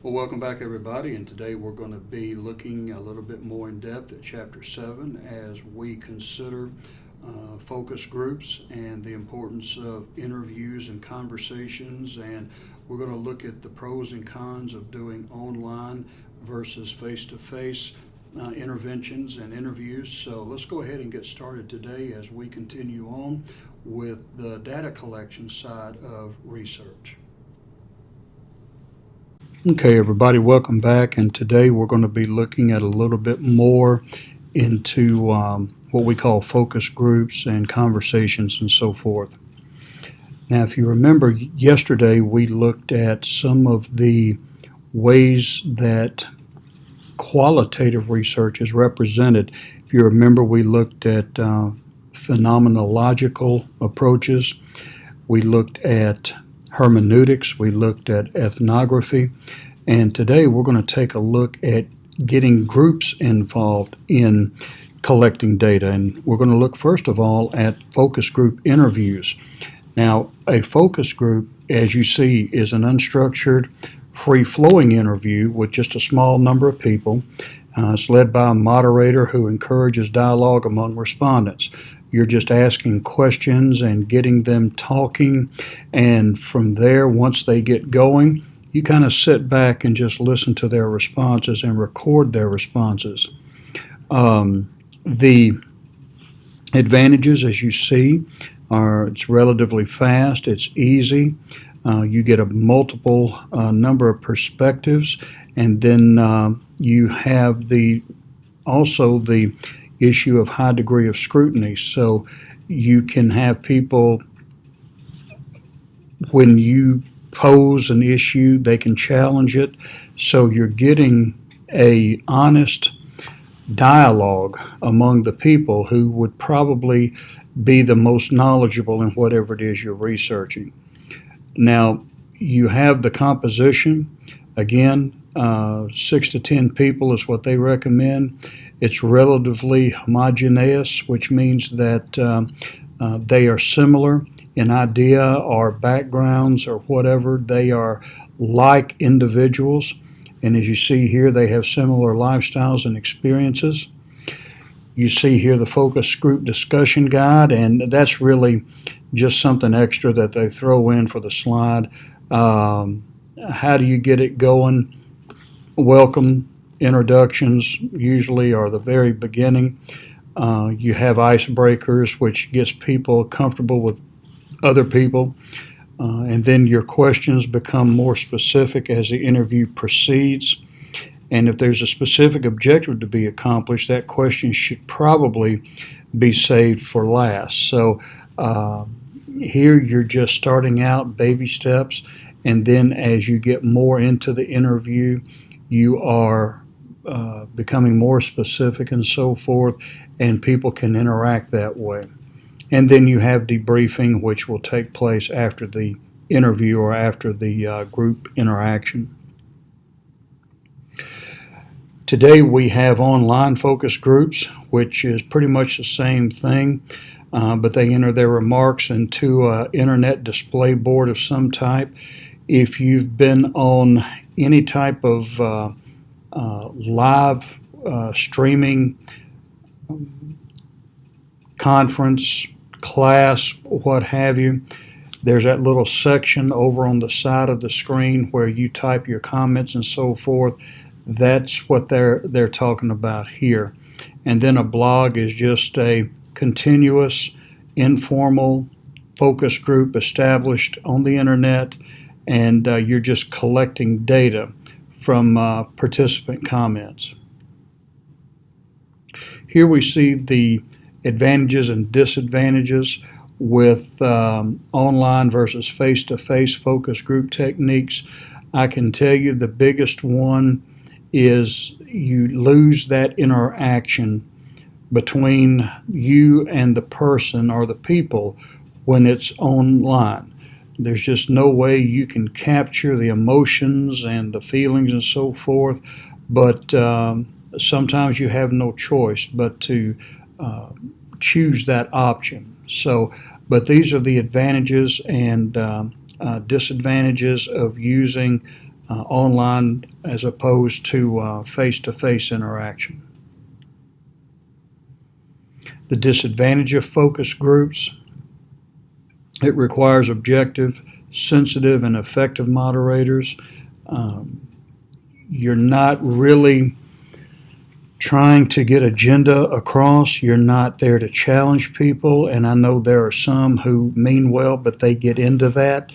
Well, welcome back, everybody, and today we're going to be looking a little bit more in depth at Chapter 7 as we consider focus groups and the importance of interviews and conversations. And we're going to look at the pros and cons of doing online versus face to face interventions and interviews. So let's go ahead and get started today as we continue on with the data collection side of research. Okay, everybody, welcome back. And today we're going to be looking at a little bit more into what we call focus groups and conversations and so forth. Now, if you remember, yesterday we looked at some of the ways that qualitative research is represented. If you remember, we looked at phenomenological approaches. We looked at hermeneutics, we looked at ethnography, and today we're going to take a look at getting groups involved in collecting data. And we're going to look first of all at focus group interviews. Now, a focus group, as you see, is an unstructured, free-flowing interview with just a small number of people. It's led by a moderator who encourages dialogue among respondents. You're just asking questions and getting them talking, and from there, once they get going, you kind of sit back and just listen to their responses and record their responses. The advantages, as you see, are it's relatively fast, it's easy, you get a multiple number of perspectives, and then you have also the issue of high degree of scrutiny. So you can have people, when you pose an issue, they can challenge it. So you're getting a honest dialogue among the people who would probably be the most knowledgeable in whatever it is you're researching. Now, you have the composition. Again, 6 to 10 people is what they recommend. It's relatively homogeneous, which means that they are similar in idea or backgrounds or whatever. They are like individuals. And as you see here, they have similar lifestyles and experiences. You see here the focus group discussion guide, and that's really just something extra that they throw in for the slide. How do you get it going? Welcome introductions usually are the very beginning. You have icebreakers, which gets people comfortable with other people. And then your questions become more specific as the interview proceeds. And if there's a specific objective to be accomplished, that question should probably be saved for last. So here you're just starting out, baby steps, and then as you get more into the interview, you are becoming more specific and so forth, and people can interact that way. And then you have debriefing, which will take place after the interview or after the group interaction. Today we have online focus groups, which is pretty much the same thing, but they enter their remarks into an internet display board of some type. If you've been on any type of live streaming conference, class, what have you, there's that little section over on the side of the screen where you type your comments and so forth. That's what they're talking about here. And then a blog is just a continuous, informal focus group established on the internet, and you're just collecting data from participant comments. Here we see the advantages and disadvantages with online versus face-to-face focus group techniques. I can tell you the biggest one is you lose that interaction between you and the person or the people when it's online. There's just no way you can capture the emotions and the feelings and so forth, but sometimes you have no choice but to choose that option. So, but these are the advantages and disadvantages of using online as opposed to face-to-face interaction. The disadvantage of focus groups: it requires objective, sensitive, and effective moderators. You're not really trying to get agenda across. You're not there to challenge people, and I know there are some who mean well, but they get into that.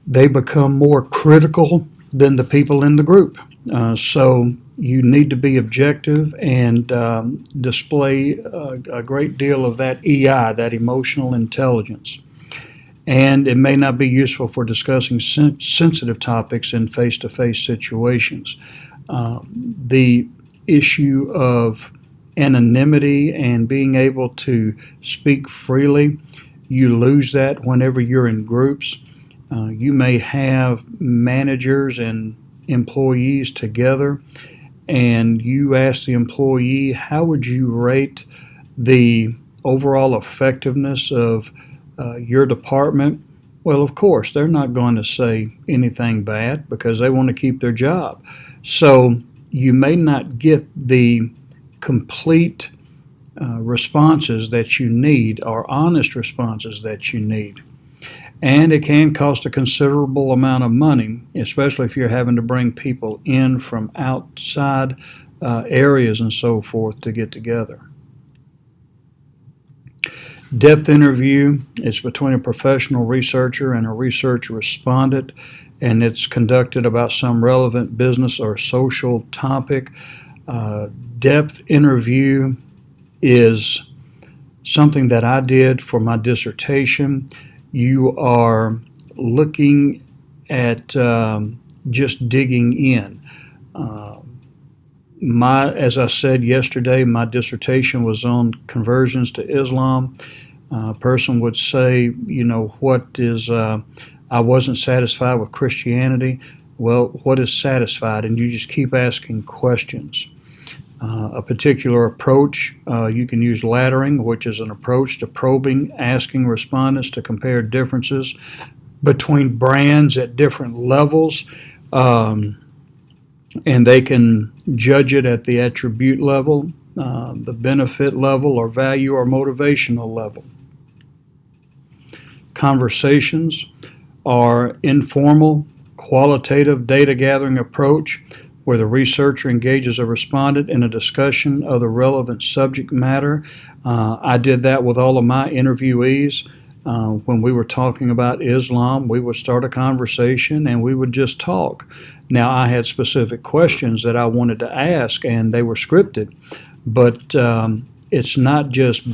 They become more critical than the people in the group. So you need to be objective and display a great deal of that EI, that emotional intelligence. And it may not be useful for discussing sensitive topics in face-to-face situations. The issue of anonymity and being able to speak freely, you lose that whenever you're in groups. You may have managers and employees together, and you ask the employee, how would you rate the overall effectiveness of your department? Well, of course, they're not going to say anything bad because they want to keep their job. So you may not get the complete responses that you need, or honest responses that you need. And it can cost a considerable amount of money, especially if you're having to bring people in from outside areas and so forth to get together. Depth interview is between a professional researcher and a research respondent, and it's conducted about some relevant business or social topic. Depth interview is something that I did for my dissertation. You are looking at just digging in. As I said yesterday, my dissertation was on conversions to Islam. A person would say, I wasn't satisfied with Christianity. Well, what is satisfied? And you just keep asking questions. A particular approach, you can use laddering, which is an approach to probing, asking respondents to compare differences between brands at different levels, and they can judge it at the attribute level, the benefit level, or value or motivational level. Conversations are informal, qualitative data gathering approach where the researcher engages a respondent in a discussion of the relevant subject matter. I did that with all of my interviewees. When we were talking about Islam, we would start a conversation and we would just talk. Now, I had specific questions that I wanted to ask, and they were scripted, but it's not just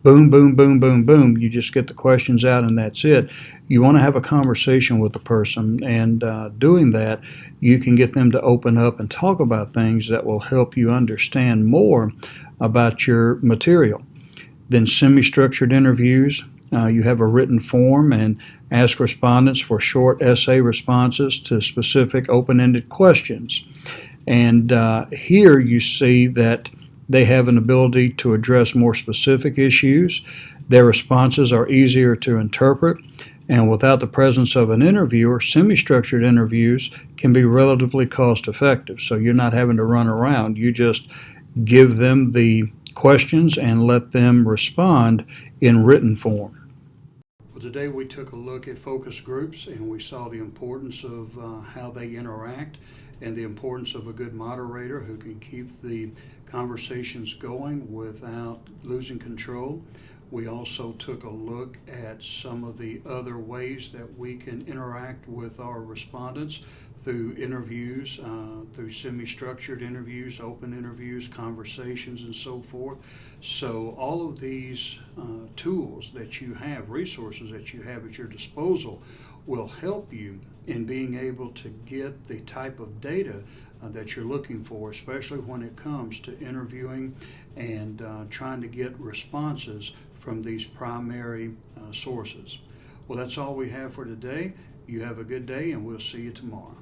boom, boom, boom, boom, boom. You just get the questions out and that's it. You want to have a conversation with the person, and doing that, you can get them to open up and talk about things that will help you understand more about your material. Then semi-structured interviews. You have a written form and ask respondents for short essay responses to specific open-ended questions. And here you see that they have an ability to address more specific issues. Their responses are easier to interpret, and without the presence of an interviewer, semi-structured interviews can be relatively cost-effective. So you're not having to run around. You just give them the questions and let them respond in written form. Well, today we took a look at focus groups, and we saw the importance of how they interact and the importance of a good moderator who can keep the conversations going without losing control. We also took a look at some of the other ways that we can interact with our respondents through interviews, through semi-structured interviews, open interviews, conversations, and so forth. So all of these tools that you have, resources that you have at your disposal, will help you in being able to get the type of data that you're looking for, especially when it comes to interviewing and trying to get responses from these primary sources. Well, that's all we have for today. You have a good day, and we'll see you tomorrow.